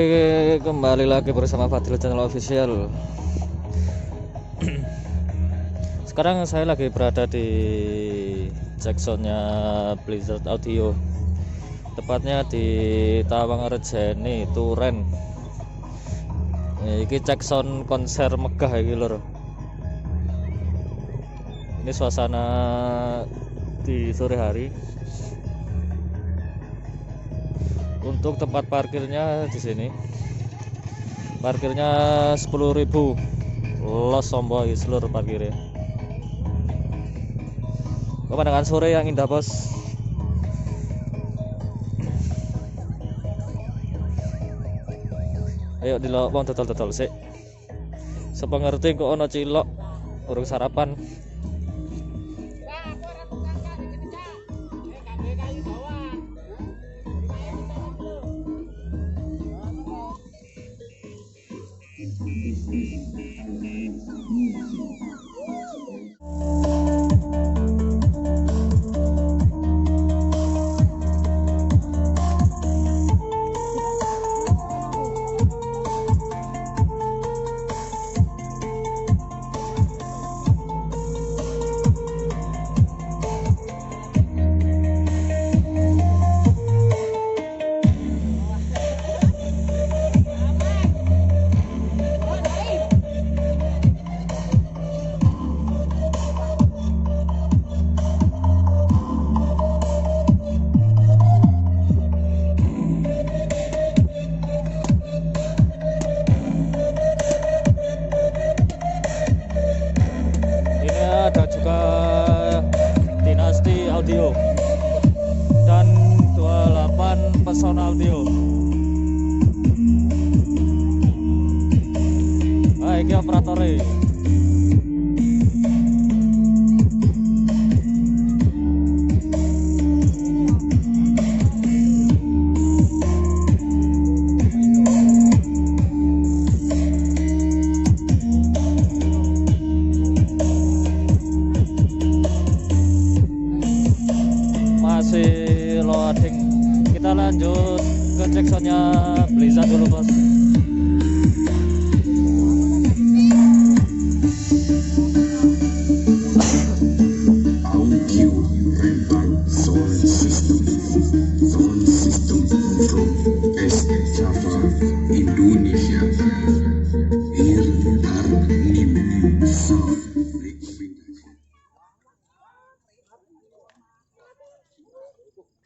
Kembali lagi bersama Fadil Channel Official. Sekarang saya lagi berada di jacksonnya Blizzard Audio, tepatnya di Tawangrejeni Turen. Ini jackson konser megah iki lho. Ini suasana di sore hari. Untuk tempat parkirnya di sini, parkirnya 10.000 los sombong seluruh parkirnya. Pemandangan sore yang indah, bos. Ayo dilok wong dodol-dodol sik. Sapa ngerti kok ono cilok urung sarapan. Ada juga DINASTY audio dan 28 PESONA audio. Nah, ini operatornya. Masih loading. Kita lanjut ke jacksonnya Blizzard dulu, bos. Audio rentang sound system from Java Indonesia. Here are new sound.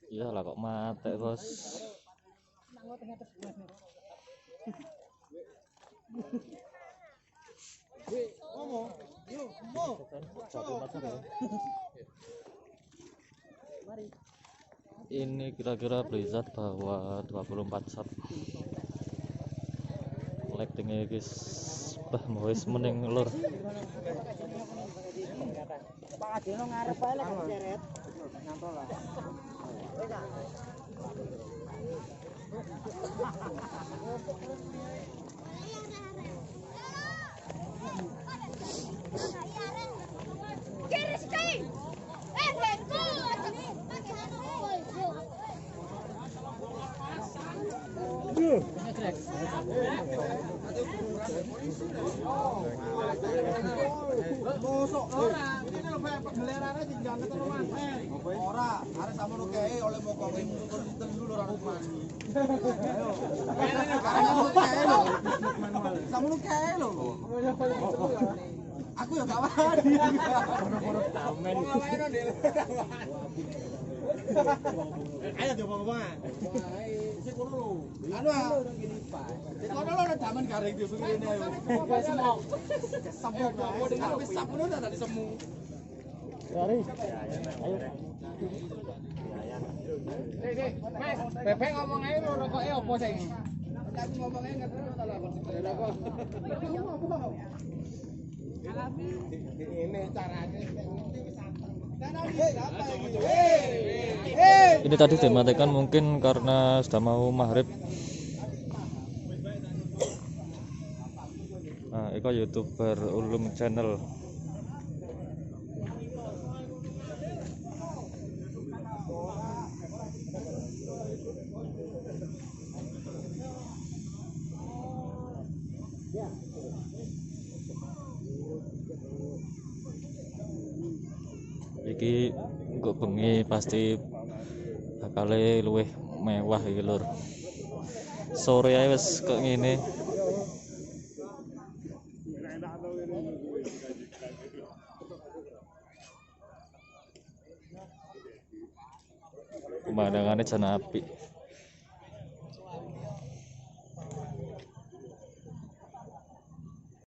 Iyalah kok mate, bos. Ini kira-kira Blizzard bawa 24 shot. Lightingnya guys, bah mau wis mending lur. Pak Adino ngarep ae lek seret. Nyantol lah. Bosok ora, ini lho Pak, belerane dijangan karo Mas. Ora, arek samono kae oleh pokoke mungkin dulu ora rupan. Ayo. Samono kae lho. Aku ya gak wani. Ono-ono tamen. Ayo diomong-omongan. Sik kono lho. Anu ah. Sik kono lho damen garing di ngene ayo. Semok. Semok kok wis sampun udah tadi semu. Dari. Ayo. Mas, Bebek ngomong ae lho rokoke opo sing? Aku ngomong ae ngerti ora lakon. Lha kok. Alami. Ini caranya ngerti wis santen. Ini tadi dimatikan mungkin karena sudah mau maghrib. Nah, itu YouTuber Ulum Channel. Iki kok bengi pasti bakale luwih mewah iki lur. Sore ae wis kok ngene. Pemandangannya jan apik.